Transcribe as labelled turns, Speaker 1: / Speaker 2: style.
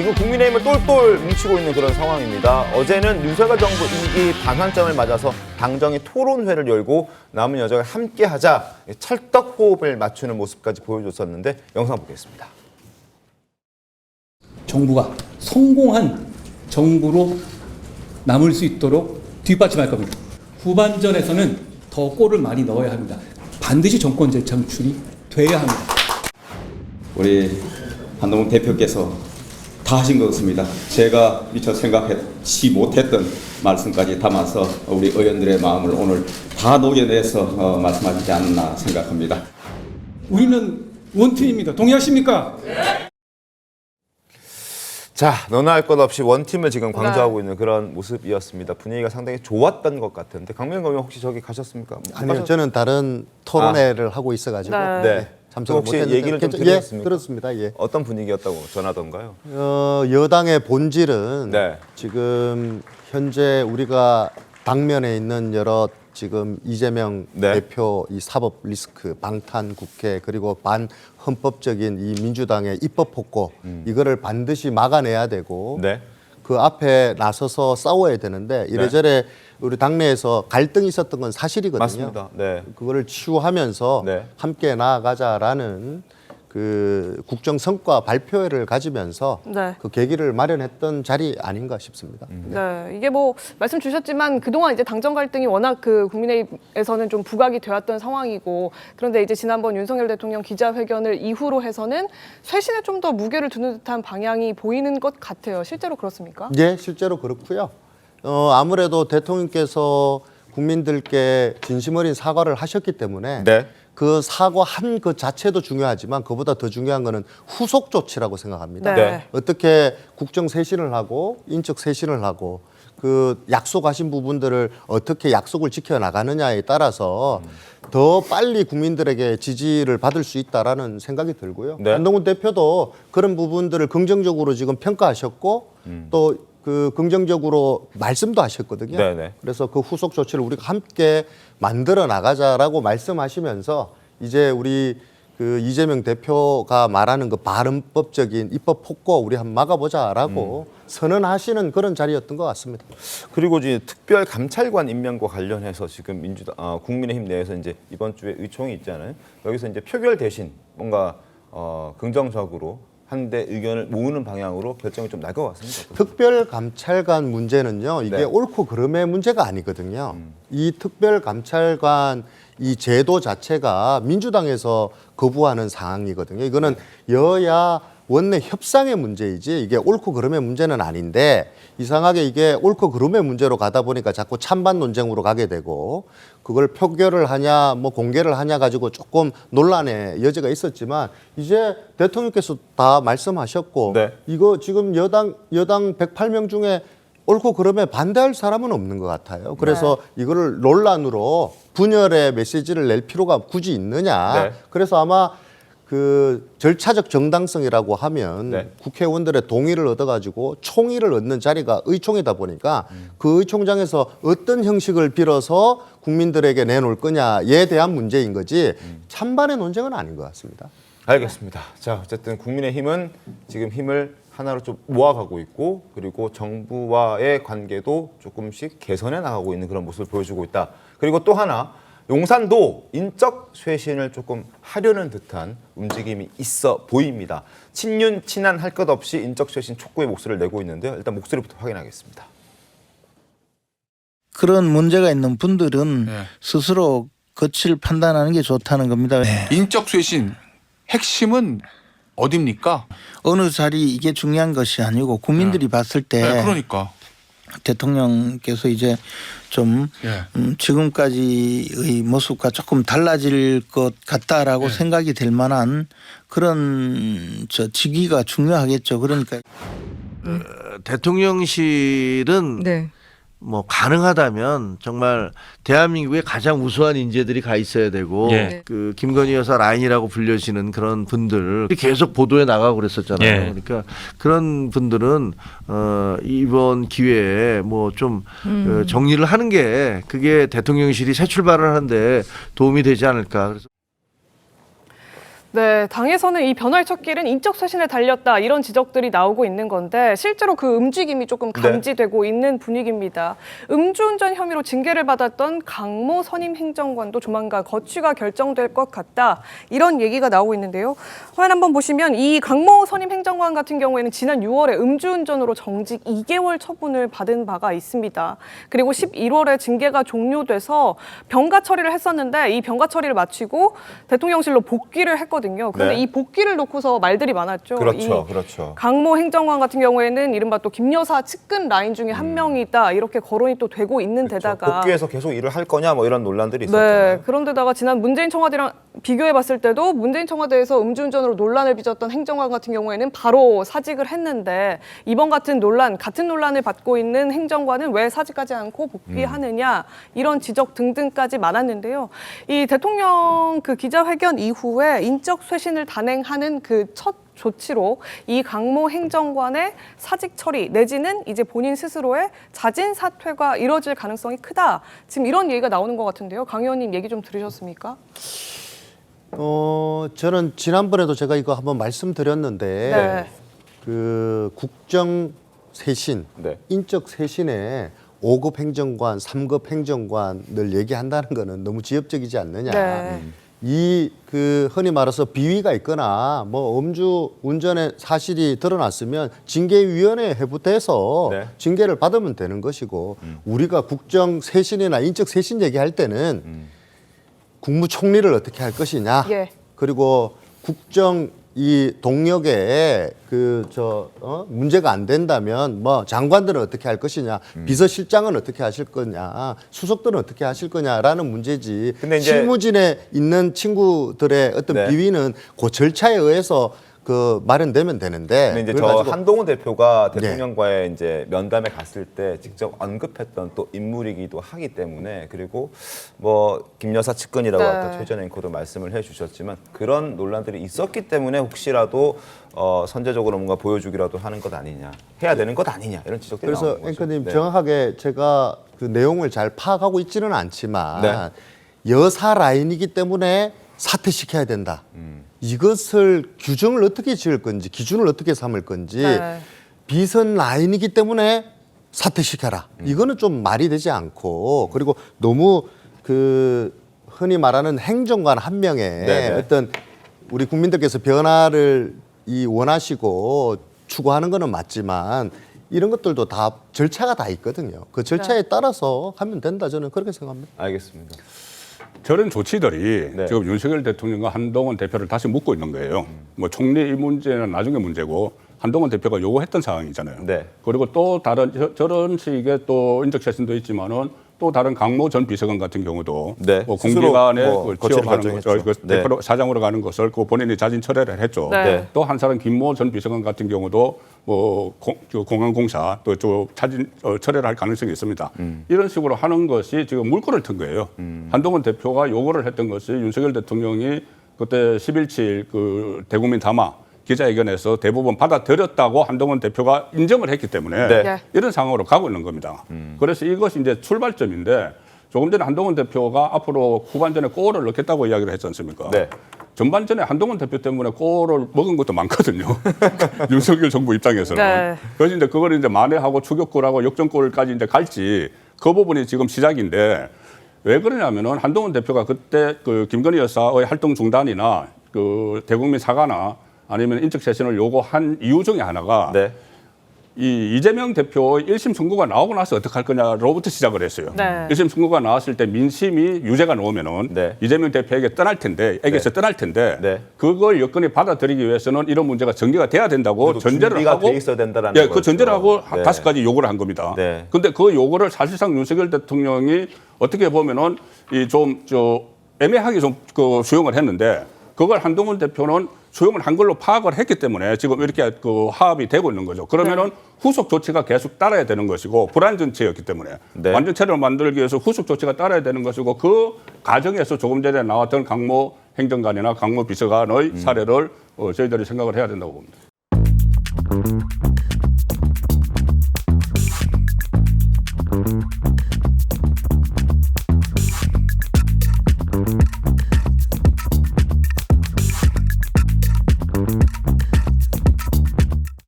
Speaker 1: 지금 국민의힘을 똘똘 뭉치고 있는 그런 상황입니다. 어제는 윤석열 정부 임기 반환점을 맞아서 당정이 토론회를 열고 남은 여정을 함께하자 찰떡 호흡을 맞추는 모습까지 보여줬었는데 영상 보겠습니다.
Speaker 2: 정부가 성공한 정부로 남을 수 있도록 뒷받침할 겁니다. 후반전에서는 더 골을 많이 넣어야 합니다. 반드시 정권 재창출이 돼야 합니다.
Speaker 3: 우리 한동훈 대표께서 다 하신 것 같습니다. 제가 미처 생각하지 못했던 말씀까지 담아서 우리 의원들의 마음을 오늘 다 녹여내서 말씀하시지 않나 생각합니다.
Speaker 2: 우리는 원팀입니다. 동의하십니까?
Speaker 1: 자, 너나 할 것 없이 원팀을 지금 강조하고 있는 그런 모습이었습니다. 분위기가 상당히 좋았던 것 같은데 강명희 의원 혹시 저기 가셨습니까?
Speaker 4: 아니요, 저는 다른 토론회를 하고 있어가지고
Speaker 1: 네.
Speaker 4: 참석을
Speaker 1: 혹시
Speaker 4: 못했는데
Speaker 1: 얘기를 좀 드렸습니까?
Speaker 4: 예, 들었습니다. 예.
Speaker 1: 어떤 분위기였다고 전하던가요?
Speaker 4: 여당의 본질은
Speaker 1: 네.
Speaker 4: 지금 현재 우리가 당면에 있는 여러 지금 이재명
Speaker 1: 네.
Speaker 4: 대표 이 사법 리스크, 방탄 국회 그리고 반헌법적인 이 민주당의 입법 폭고 이거를 반드시 막아내야 되고
Speaker 1: 네.
Speaker 4: 그 앞에 나서서 싸워야 되는데 이래저래 우리 당내에서 갈등이 있었던 건 사실이거든요.
Speaker 1: 맞습니다. 네.
Speaker 4: 그거를 치유하면서
Speaker 1: 네.
Speaker 4: 함께 나아가자라는 그 국정 성과 발표회를 가지면서
Speaker 5: 네.
Speaker 4: 그 계기를 마련했던 자리 아닌가 싶습니다.
Speaker 5: 네, 이게 뭐 말씀 주셨지만 그동안 이제 당정 갈등이 워낙 그 국민의힘에서는 좀 부각이 되었던 상황이고 그런데 이제 지난번 윤석열 대통령 기자회견을 이후로 해서는 쇄신에 좀 더 무게를 두는 듯한 방향이 보이는 것 같아요. 실제로 그렇습니까?
Speaker 4: 예, 실제로 그렇고요. 아무래도 대통령께서 국민들께 진심 어린 사과를 하셨기 때문에
Speaker 1: 네.
Speaker 4: 그 사과한 그 자체도 중요하지만 그보다 더 중요한 거는 후속 조치라고 생각합니다.
Speaker 1: 네.
Speaker 4: 어떻게 국정 쇄신을 하고 인적 쇄신을 하고 그 약속하신 부분들을 어떻게 약속을 지켜 나가느냐에 따라서 더 빨리 국민들에게 지지를 받을 수 있다라는 생각이 들고요.
Speaker 1: 네.
Speaker 4: 한동훈 대표도 그런 부분들을 긍정적으로 지금 평가하셨고 또 그 긍정적으로 말씀도 하셨거든요.
Speaker 1: 네네.
Speaker 4: 그래서 그 후속 조치를 우리가 함께 만들어 나가자라고 말씀하시면서 이제 우리 그 이재명 대표가 말하는 그 반헌법적인 입법 폭거 우리 한번 막아보자라고 선언하시는 그런 자리였던 것 같습니다.
Speaker 1: 그리고 이제 특별 감찰관 임명과 관련해서 지금 국민의힘 내에서 이제 이번 주에 의총이 있잖아요. 여기서 이제 표결 대신 뭔가 긍정적으로 한데 의견을 모으는 방향으로 결정이 좀 날 것 같습니다.
Speaker 4: 특별감찰관 문제는요, 이게
Speaker 1: 네.
Speaker 4: 옳고 그름의 문제가 아니거든요. 이 특별감찰관 이 제도 자체가 민주당에서 거부하는 상황이거든요. 이거는 여야 원내 협상의 문제이지 이게 옳고 그름의 문제는 아닌데 이상하게 이게 옳고 그름의 문제로 가다 보니까 자꾸 찬반 논쟁으로 가게 되고 그걸 표결을 하냐 뭐 공개를 하냐 가지고 조금 논란의 여지가 있었지만 이제 대통령께서 다 말씀하셨고
Speaker 1: 네.
Speaker 4: 이거 지금 여당 108명 중에 옳고 그름에 반대할 사람은 없는 것 같아요. 그래서 이거를 논란으로 분열의 메시지를 낼 필요가 굳이 있느냐.
Speaker 1: 네.
Speaker 4: 그래서 아마 그 절차적 정당성이라고 하면
Speaker 1: 네.
Speaker 4: 국회의원들의 동의를 얻어가지고 총의를 얻는 자리가 의총이다 보니까 그 의총장에서 어떤 형식을 빌어서 국민들에게 내놓을 거냐에 대한 문제인 거지 찬반의 논쟁은 아닌 것 같습니다.
Speaker 1: 알겠습니다. 자, 어쨌든 국민의힘은 지금 힘을 하나로 좀 모아가고 있고 그리고 정부와의 관계도 조금씩 개선해 나가고 있는 그런 모습을 보여주고 있다. 그리고 또 하나 용산도 인적 쇄신을 조금 하려는 듯한 움직임이 있어 보입니다. 친윤, 친한 할 것 없이 인적 쇄신 촉구의 목소리를 내고 있는데요. 일단 목소리부터 확인하겠습니다.
Speaker 6: 그런 문제가 있는 분들은 스스로 거칠 판단하는 게 좋다는 겁니다.
Speaker 7: 인적 쇄신 핵심은 어딥니까?
Speaker 6: 어느 자리 이게 중요한 것이 아니고 국민들이 봤을 때
Speaker 7: 그러니까.
Speaker 6: 대통령께서 이제 좀 지금까지의 모습과 조금 달라질 것 같다라고 생각이 될 만한 그런 직위가 중요하겠죠. 그러니까
Speaker 8: 대통령실은
Speaker 5: 네.
Speaker 8: 뭐 가능하다면 정말 대한민국에 가장 우수한 인재들이 가 있어야 되고 그 김건희 여사 라인이라고 불려지는 그런 분들 계속 보도에 나가고 그랬었잖아요. 그러니까 그런 분들은 이번 기회에 뭐 좀 정리를 하는 게 그게 대통령실이 새 출발을 하는데 도움이 되지 않을까. 그래서
Speaker 5: 네, 당에서는 이 변화의 첫 길은 인적 쇄신에 달렸다 이런 지적들이 나오고 있는 건데 실제로 그 움직임이 조금 감지되고 있는 분위기입니다. 음주운전 혐의로 징계를 받았던 강모 선임 행정관도 조만간 거취가 결정될 것 같다 이런 얘기가 나오고 있는데요. 화면 한번 보시면 이 강모 선임 행정관 같은 경우에는 지난 6월에 음주운전으로 정직 2개월 처분을 받은 바가 있습니다. 그리고 11월에 징계가 종료돼서 병가 처리를 했었는데 이 병가 처리를 마치고 대통령실로 복귀를 했거든요. 그런데
Speaker 1: 네.
Speaker 5: 이 복귀를 놓고서 말들이 많았죠.
Speaker 1: 그렇죠,
Speaker 5: 이
Speaker 1: 그렇죠.
Speaker 5: 강모 행정관 같은 경우에는 이른바 또 김 여사 측근 라인 중에 한 명이다 이렇게 거론이 또 되고 있는 데다가
Speaker 1: 복귀해서 계속 일을 할 거냐 뭐 이런 논란들이
Speaker 5: 네,
Speaker 1: 있었잖아요.
Speaker 5: 그런데다가 지난 문재인 청와대랑 비교해봤을 때도 문재인 청와대에서 음주운전으로 논란을 빚었던 행정관 같은 경우에는 바로 사직을 했는데 이번 같은 논란을 받고 있는 행정관은 왜 사직하지 않고 복귀하느냐 이런 지적 등등까지 많았는데요. 이 대통령 그 기자회견 이후에 인적 쇄신을 단행하는 그 첫 조치로 이 강모 행정관의 사직 처리 내지는 이제 본인 스스로의 자진 사퇴가 이뤄질 가능성이 크다. 지금 이런 얘기가 나오는 것 같은데요. 강 의원님 얘기 좀 들으셨습니까?
Speaker 4: 저는 지난번에도 제가 이거 한번 말씀드렸는데
Speaker 5: 네.
Speaker 4: 그 국정 쇄신,
Speaker 1: 네.
Speaker 4: 인적 쇄신에 5급 행정관, 3급 행정관을 얘기한다는 거는 너무 지엽적이지 않느냐.
Speaker 5: 네.
Speaker 4: 이 그 흔히 말해서 비위가 있거나 뭐 음주 운전의 사실이 드러났으면 징계위원회에 회부돼서
Speaker 1: 네.
Speaker 4: 징계를 받으면 되는 것이고 우리가 국정 쇄신이나 인적 쇄신 얘기할 때는 국무총리를 어떻게 할 것이냐.
Speaker 5: 예.
Speaker 4: 그리고 국정 이 동력에 문제가 안 된다면 뭐 장관들은 어떻게 할 것이냐, 비서실장은 어떻게 하실 거냐, 수석들은 어떻게 하실 거냐라는 문제지.
Speaker 1: 근데 이제
Speaker 4: 실무진에 있는 친구들의 어떤
Speaker 1: 네.
Speaker 4: 비위는 그 절차에 의해서 그 마련되면 되는데.
Speaker 1: 근데 이제
Speaker 4: 그래가지고
Speaker 1: 저 한동훈 대표가
Speaker 4: 네.
Speaker 1: 대통령과의 이제 면담에 갔을 때 직접 언급했던 또 인물이기도 하기 때문에 그리고 뭐 김여사 측근이라고
Speaker 5: 네.
Speaker 1: 아까 최 전 앵커도 말씀을 해주셨지만 그런 논란들이 있었기 때문에 혹시라도 선제적으로 뭔가 보여주기라도 하는 것 아니냐, 해야 되는 것 아니냐 이런 지적들이
Speaker 4: 그래서
Speaker 1: 나오는 거죠.
Speaker 4: 앵커님
Speaker 1: 네.
Speaker 4: 정확하게 제가 그 내용을 잘 파악하고 있지는 않지만
Speaker 1: 네.
Speaker 4: 여사 라인이기 때문에 사퇴시켜야 된다. 이것을 규정을 어떻게 지을 건지 기준을 어떻게 삼을 건지
Speaker 5: 네.
Speaker 4: 비선 라인이기 때문에 사퇴시켜라. 이거는 좀 말이 되지 않고 그리고 너무 그 흔히 말하는 행정관 한 명의
Speaker 1: 네네.
Speaker 4: 어떤 우리 국민들께서 변화를 원하시고 추구하는 거는 맞지만 이런 것들도 다 절차가 다 있거든요. 그 절차에 따라서 하면 된다 저는 그렇게 생각합니다.
Speaker 1: 알겠습니다.
Speaker 9: 저런 조치들이
Speaker 1: 네.
Speaker 9: 지금 윤석열 대통령과 한동훈 대표를 다시 묻고 있는 거예요. 뭐 총리 이 문제는 나중에 문제고 한동훈 대표가 요구했던 상황이잖아요.
Speaker 1: 네.
Speaker 9: 그리고 또 다른 저런 식의 또 인적 쇄신도 있지만은 또 다른 강모 전 비서관 같은 경우도
Speaker 1: 네.
Speaker 9: 뭐
Speaker 1: 스스로
Speaker 9: 공기관에
Speaker 1: 뭐
Speaker 9: 그
Speaker 1: 거취를
Speaker 9: 취업하는
Speaker 1: 결정했죠.
Speaker 9: 그
Speaker 1: 네.
Speaker 9: 대표로 사장으로 가는 것을 그 본인이 자진 철회를 했죠.
Speaker 5: 네.
Speaker 9: 또 한 사람 김모 전 비서관 같은 경우도 뭐 공항공사 또 자진 철회를 할 가능성이 있습니다. 이런 식으로 하는 것이 지금 물꼬를 튼 거예요. 한동훈 대표가 요구를 했던 것이 윤석열 대통령이 그때 10.17 그 대국민 담화 기자회견에서 대부분 받아들였다고 한동훈 대표가 인정을 했기 때문에
Speaker 1: 네.
Speaker 5: 네.
Speaker 9: 이런 상황으로 가고 있는 겁니다. 그래서 이것이 이제 출발점인데 조금 전에 한동훈 대표가 앞으로 후반전에 골을 넣겠다고 이야기를 했지 않습니까?
Speaker 1: 네.
Speaker 9: 전반전에 한동훈 대표 때문에 골을 먹은 것도 많거든요. 윤석열 정부 입장에서는.
Speaker 5: 네.
Speaker 9: 그래서 이제 그걸 이제 만회하고 추격골하고 역전골까지 이제 갈지 그 부분이 지금 시작인데 왜 그러냐면은 한동훈 대표가 그때 그 김건희 여사의 활동 중단이나 그 대국민 사과나 아니면 인적 쇄신을 요구한 이유 중에 하나가
Speaker 1: 네.
Speaker 9: 이 이재명 대표의 1심 선고가 나오고 나서 어떻게 할 거냐로부터 시작을 했어요.
Speaker 5: 네.
Speaker 9: 1심 선고가 나왔을 때 민심이 유죄가 나오면은
Speaker 1: 네.
Speaker 9: 이재명 대표에게 떠날 텐데, 에게서 떠날 텐데,
Speaker 1: 네.
Speaker 9: 그걸 여건이 받아들이기 위해서는 이런 문제가 전개가 돼야 된다고
Speaker 1: 그래도
Speaker 9: 전제를
Speaker 1: 준비가
Speaker 9: 하고,
Speaker 1: 돼 있어야 된다라는
Speaker 9: 예, 그
Speaker 1: 거죠.
Speaker 9: 전제를 하고
Speaker 1: 네.
Speaker 9: 5가지 요구를 한 겁니다.
Speaker 1: 네.
Speaker 9: 근데 그 요구를 사실상 윤석열 대통령이 어떻게 보면은 애매하게 좀 수용을 했는데, 그걸 한동훈 대표는 수용을 한 걸로 파악을 했기 때문에 지금 이렇게 그 화합이 되고 있는 거죠. 그러면은 후속 조치가 계속 따라야 되는 것이고 불안정체였기 때문에
Speaker 1: 네.
Speaker 9: 완전체를 만들기 위해서 후속 조치가 따라야 되는 것이고 그 과정에서 조금 전에 나왔던 강모 행정관이나 강모 비서관의 사례를 저희들이 생각을 해야 된다고 봅니다.